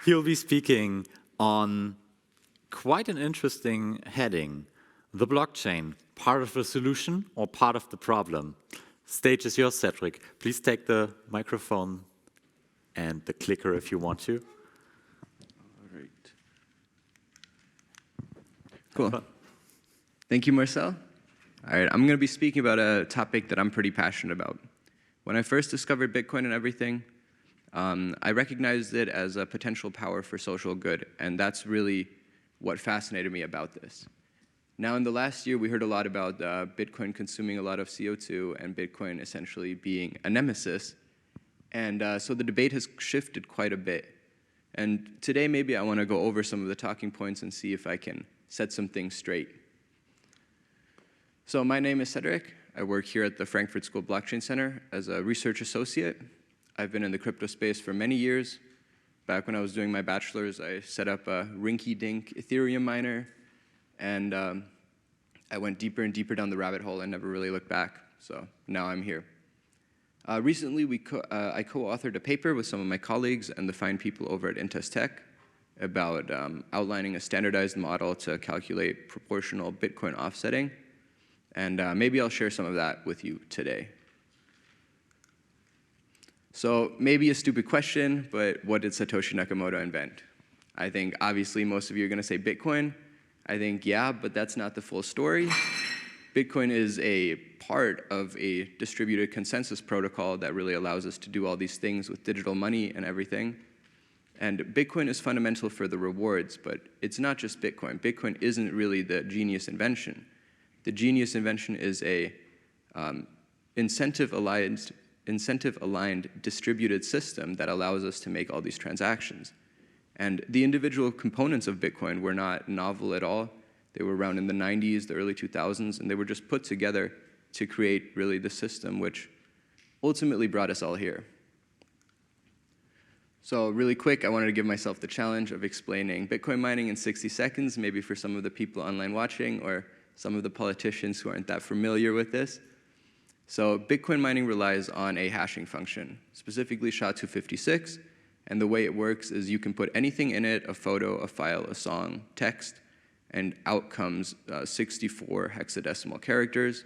He'll be speaking on quite an interesting heading, the blockchain, part of the solution or part of the problem? Stage is yours, Cedric. Please take the microphone and the clicker if you want to. All right. Cool. Thank you, Marcel. All right, I'm going to be speaking about a topic that I'm pretty passionate about. When I first discovered Bitcoin and everything, I recognized it as a potential power for social good, and that's really what fascinated me about this. Now, in the last year, we heard a lot about Bitcoin consuming a lot of CO2 and Bitcoin essentially being a nemesis, and so the debate has shifted quite a bit. And today, maybe I want to go over some of the talking points and see if I can set some things straight. So my name is Cedric. I work here at the Frankfurt School Blockchain Center as a research associate. I've been in the crypto space for many years. Back when I was doing my bachelor's, I set up a rinky-dink Ethereum miner, and I went deeper and deeper down the rabbit hole and never really looked back, so now I'm here. Recently, I co-authored a paper with some of my colleagues and the fine people over at Intest about outlining a standardized model to calculate proportional Bitcoin offsetting, and maybe I'll share some of that with you today. So maybe a stupid question, but what did Satoshi Nakamoto invent? I think obviously most of you are going to say Bitcoin. I think, yeah, but that's not the full story. Bitcoin is a part of a distributed consensus protocol that really allows us to do all these things with digital money and everything. And Bitcoin is fundamental for the rewards, but it's not just Bitcoin. Bitcoin isn't really the genius invention. The genius invention is a incentive-aligned distributed system that allows us to make all these transactions. And the individual components of Bitcoin were not novel at all. They were around in the 90s, the early 2000s, and they were just put together to create really the system which ultimately brought us all here. So really quick, I wanted to give myself the challenge of explaining Bitcoin mining in 60 seconds, maybe for some of the people online watching or some of the politicians who aren't that familiar with this. So Bitcoin mining relies on a hashing function, specifically SHA-256, and the way it works is you can put anything in it, a photo, a file, a song, text, and out comes 64 hexadecimal characters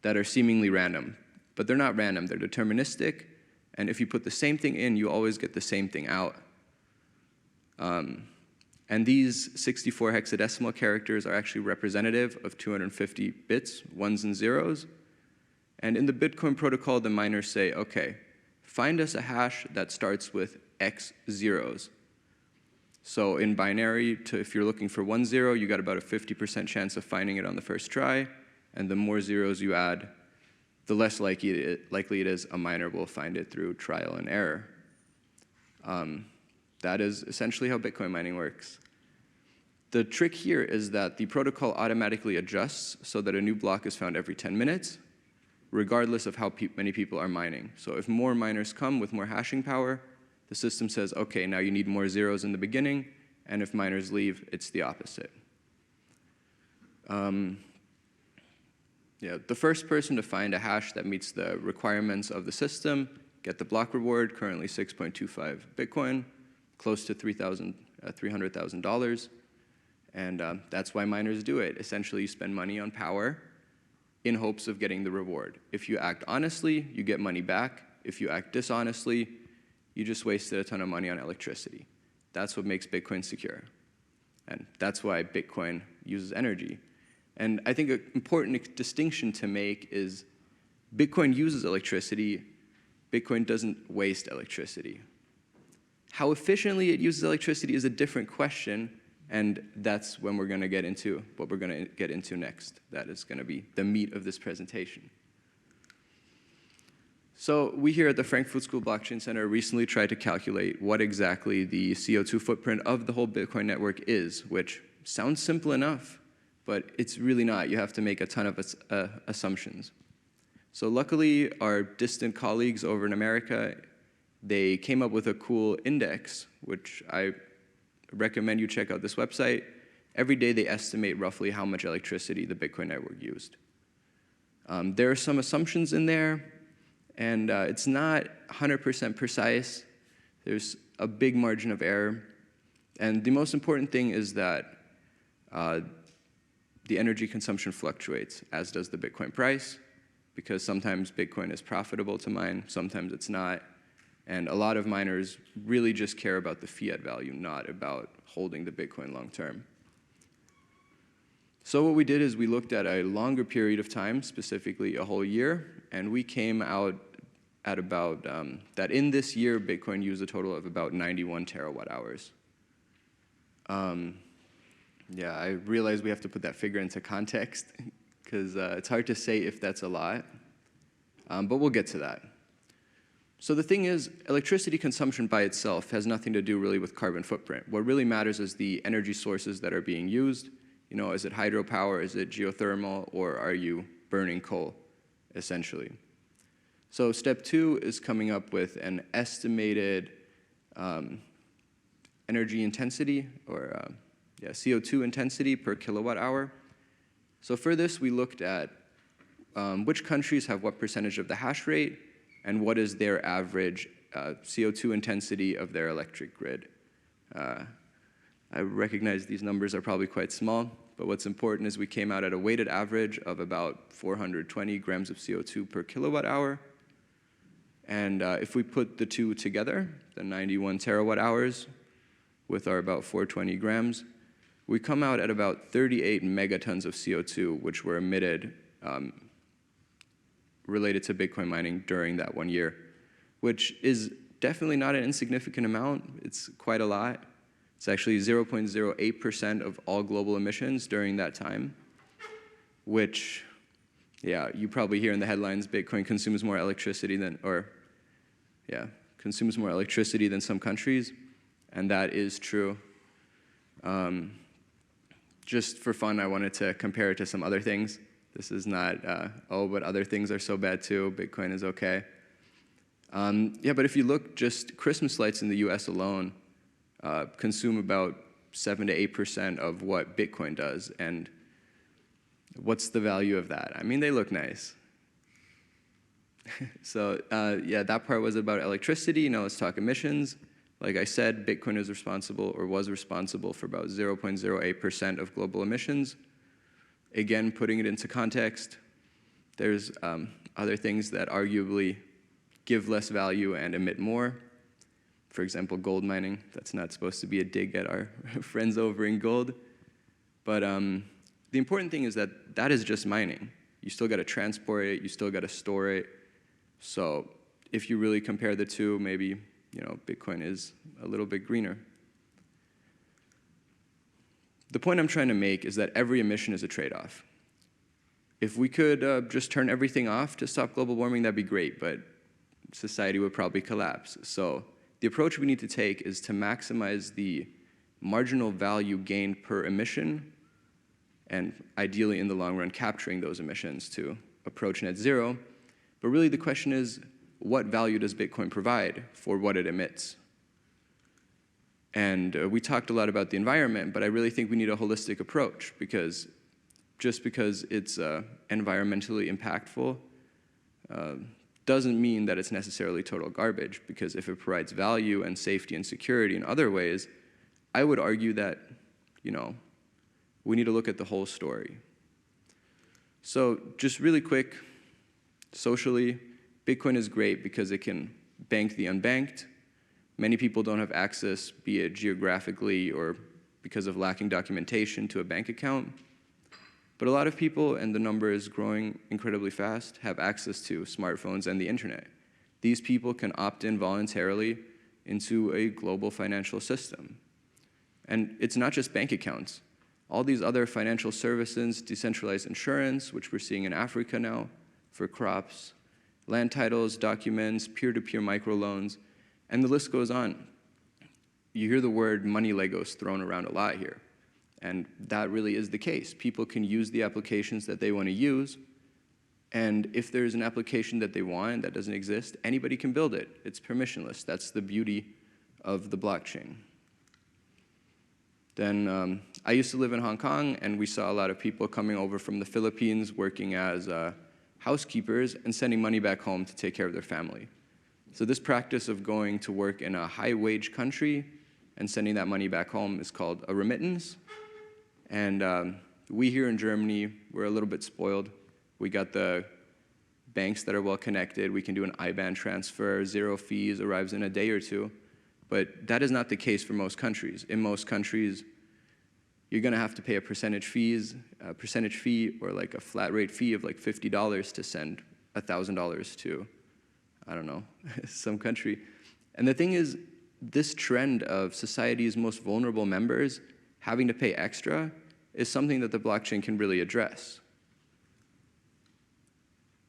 that are seemingly random. But they're not random, they're deterministic, and if you put the same thing in, you always get the same thing out. And these 64 hexadecimal characters are actually representative of 250 bits, ones and zeros. And in the Bitcoin protocol, the miners say, okay, find us a hash that starts with X zeros. So in binary, if you're looking for 1 0, you got about a 50% chance of finding it on the first try. And the more zeros you add, the less likely it is a miner will find it through trial and error. That is essentially how Bitcoin mining works. The trick here is that the protocol automatically adjusts so that a new block is found every 10 minutes, regardless of how many people are mining. So if more miners come with more hashing power, the system says, okay, now you need more zeros in the beginning, and if miners leave, it's the opposite. The first person to find a hash that meets the requirements of the system, get the block reward, currently 6.25 Bitcoin, close to $300,000. And that's why miners do it. Essentially, you spend money on power in hopes of getting the reward. If you act honestly, you get money back. If you act dishonestly, you just wasted a ton of money on electricity. That's what makes Bitcoin secure. And that's why Bitcoin uses energy. And I think an important distinction to make is Bitcoin uses electricity. Bitcoin doesn't waste electricity. How efficiently it uses electricity is a different question, and that's when we're going to get into what we're going to get into next. That is going to be the meat of this presentation. So we here at the Frankfurt School Blockchain Center recently tried to calculate what exactly the CO2 footprint of the whole Bitcoin network is, which sounds simple enough, but it's really not. You have to make a ton of assumptions. So luckily, our distant colleagues over in America, they came up with a cool index, which I recommend you check out this website. Every day they estimate roughly how much electricity the Bitcoin network used. There are some assumptions in there, and it's not 100% precise. There's a big margin of error. And the most important thing is that the energy consumption fluctuates, as does the Bitcoin price, because sometimes Bitcoin is profitable to mine, sometimes it's not. And a lot of miners really just care about the fiat value, not about holding the Bitcoin long term. So what we did is we looked at a longer period of time, specifically a whole year, and we came out at about that in this year, Bitcoin used a total of about 91 terawatt hours. Yeah, I realize we have to put that figure into context because it's hard to say if that's a lot, but we'll get to that. So the thing is, electricity consumption by itself has nothing to do really with carbon footprint. What really matters is the energy sources that are being used. You know, is it hydropower, is it geothermal, or are you burning coal, essentially? So step 2 is coming up with an estimated energy intensity, or CO2 intensity per kilowatt hour. So for this, we looked at which countries have what percentage of the hash rate, and what is their average CO2 intensity of their electric grid. I recognize these numbers are probably quite small, but what's important is we came out at a weighted average of about 420 grams of CO2 per kilowatt hour. And if we put the two together, the 91 terawatt hours with our about 420 grams, we come out at about 38 megatons of CO2, which were emitted related to Bitcoin mining during that 1 year, which is definitely not an insignificant amount. It's quite a lot. It's actually 0.08% of all global emissions during that time, which, yeah, you probably hear in the headlines, Bitcoin consumes more electricity than, consumes more electricity than some countries, and that is true. Just for fun, I wanted to compare it to some other things. This is not, but other things are so bad too, Bitcoin is okay. But if you look, just Christmas lights in the US alone consume about 7 to 8% of what Bitcoin does. And what's the value of that? I mean, they look nice. So that part was about electricity. Now let's talk emissions. Like I said, Bitcoin is responsible, or was responsible, for about 0.08% of global emissions. Again, putting it into context, there's other things that arguably give less value and emit more. For example, gold mining. That's not supposed to be a dig at our friends over in gold. But the important thing is that that is just mining. You still got to transport it. You still got to store it. So if you really compare the two, maybe Bitcoin is a little bit greener. The point I'm trying to make is that every emission is a trade-off. If we could just turn everything off to stop global warming, that'd be great, but society would probably collapse. So the approach we need to take is to maximize the marginal value gained per emission, and ideally in the long run capturing those emissions to approach net zero. But really the question is, what value does Bitcoin provide for what it emits? And we talked a lot about the environment, but I really think we need a holistic approach, because just because it's environmentally impactful doesn't mean that it's necessarily total garbage, because if it provides value and safety and security in other ways, I would argue that, we need to look at the whole story. So just really quick, socially, Bitcoin is great because it can bank the unbanked. Many people don't have access, be it geographically or because of lacking documentation, to a bank account. But a lot of people, and the number is growing incredibly fast, have access to smartphones and the internet. These people can opt in voluntarily into a global financial system. And it's not just bank accounts. All these other financial services, decentralized insurance, which we're seeing in Africa now for crops, land titles, documents, peer-to-peer microloans, and the list goes on. You hear the word money Legos thrown around a lot here. And that really is the case. People can use the applications that they want to use. And if there's an application that they want that doesn't exist, anybody can build it. It's permissionless. That's the beauty of the blockchain. Then I used to live in Hong Kong, and we saw a lot of people coming over from the Philippines working as housekeepers and sending money back home to take care of their family. So this practice of going to work in a high-wage country and sending that money back home is called a remittance. And we here in Germany, we're a little bit spoiled. We got the banks that are well connected. We can do an IBAN transfer, 0 fees, arrives in a day or two. But that is not the case for most countries. In most countries, you're going to have to pay a percentage fee, or like a flat rate fee of like $50 to send $1,000 to, I don't know, some country. And the thing is, this trend of society's most vulnerable members having to pay extra is something that the blockchain can really address.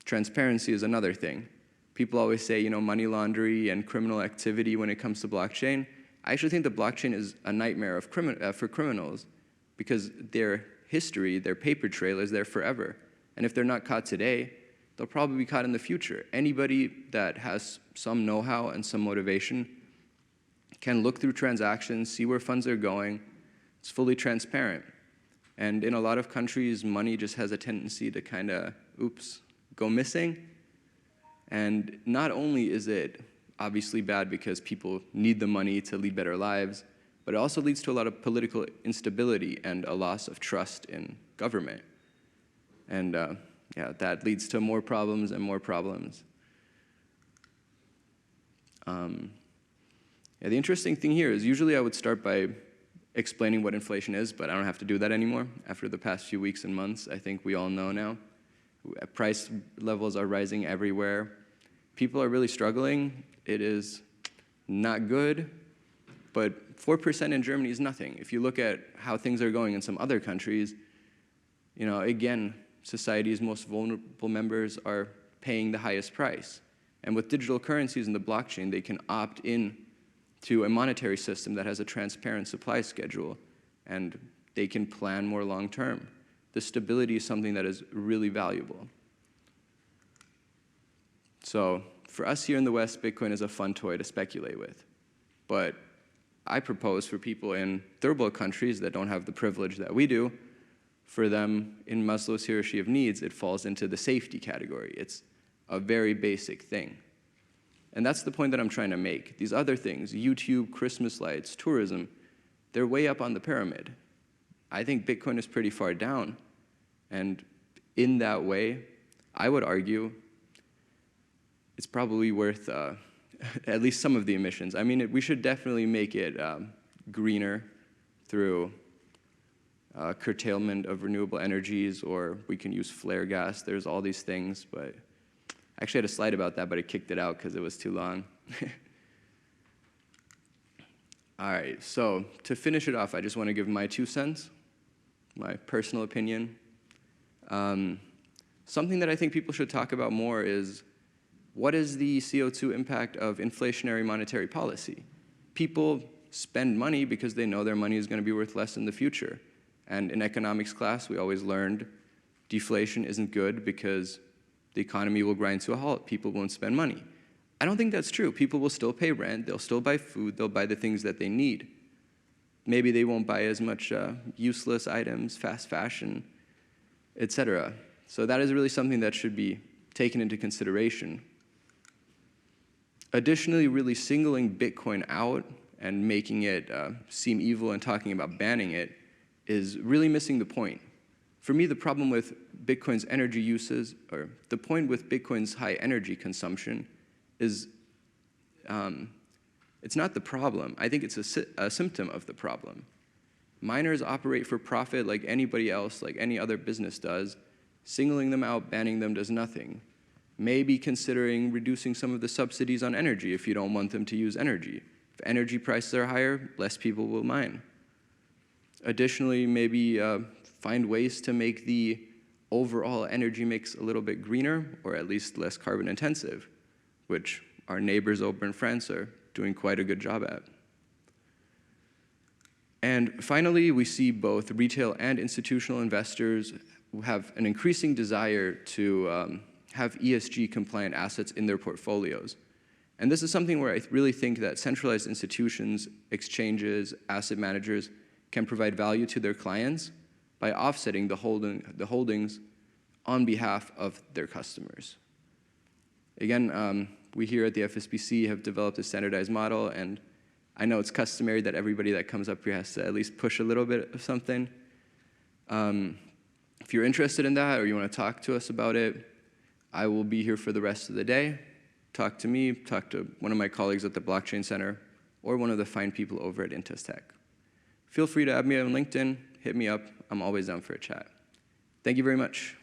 Transparency is another thing. People always say, money laundering and criminal activity when it comes to blockchain. I actually think the blockchain is a nightmare for criminals, because their history, their paper trail is there forever. And if they're not caught today, they'll probably be caught in the future. Anybody that has some know-how and some motivation can look through transactions, see where funds are going. It's fully transparent. And in a lot of countries, money just has a tendency to kind of, go missing. And not only is it obviously bad because people need the money to lead better lives, but it also leads to a lot of political instability and a loss of trust in government. And that leads to more problems and more problems. The interesting thing here is usually I would start by explaining what inflation is, but I don't have to do that anymore. After the past few weeks and months, I think we all know now. Price levels are rising everywhere. People are really struggling. It is not good, but 4% in Germany is nothing. If you look at how things are going in some other countries, again, society's most vulnerable members are paying the highest price. And with digital currencies and the blockchain, they can opt in to a monetary system that has a transparent supply schedule, and they can plan more long term. The stability is something that is really valuable. So for us here in the West, Bitcoin is a fun toy to speculate with. But I propose for people in third world countries that don't have the privilege that we do, for them, in Maslow's hierarchy of needs, it falls into the safety category. It's a very basic thing. And that's the point that I'm trying to make. These other things, YouTube, Christmas lights, tourism, they're way up on the pyramid. I think Bitcoin is pretty far down. And in that way, I would argue it's probably worth at least some of the emissions. I mean, we should definitely make it greener through curtailment of renewable energies, or we can use flare gas. There's all these things, but I actually had a slide about that, but I kicked it out because it was too long. All right, so to finish it off, I just want to give my 2 cents, my personal opinion. Something that I think people should talk about more is, what is the CO2 impact of inflationary monetary policy? People spend money because they know their money is going to be worth less in the future. And in economics class, we always learned deflation isn't good because the economy will grind to a halt. People won't spend money. I don't think that's true. People will still pay rent. They'll still buy food. They'll buy the things that they need. Maybe they won't buy as much useless items, fast fashion, etc. So that is really something that should be taken into consideration. Additionally, really singling Bitcoin out and making it seem evil and talking about banning it is really missing the point. For me, the problem with Bitcoin's energy uses, or the point with Bitcoin's high energy consumption, is it's not the problem. I think it's a symptom of the problem. Miners operate for profit like anybody else, like any other business does. Singling them out, banning them does nothing. Maybe considering reducing some of the subsidies on energy if you don't want them to use energy. If energy prices are higher, less people will mine. Additionally, maybe find ways to make the overall energy mix a little bit greener, or at least less carbon intensive, which our neighbors over in France are doing quite a good job at. And finally, we see both retail and institutional investors who have an increasing desire to have ESG-compliant assets in their portfolios. And this is something where I really think that centralized institutions, exchanges, asset managers can provide value to their clients by offsetting the holdings on behalf of their customers. Again, we here at the FSBC have developed a standardized model, and I know it's customary that everybody that comes up here has to at least push a little bit of something. If you're interested in that or you want to talk to us about it, I will be here for the rest of the day. Talk to me, talk to one of my colleagues at the Blockchain Center, or one of the fine people over at Intestech. Feel free to add me on LinkedIn, hit me up. I'm always down for a chat. Thank you very much.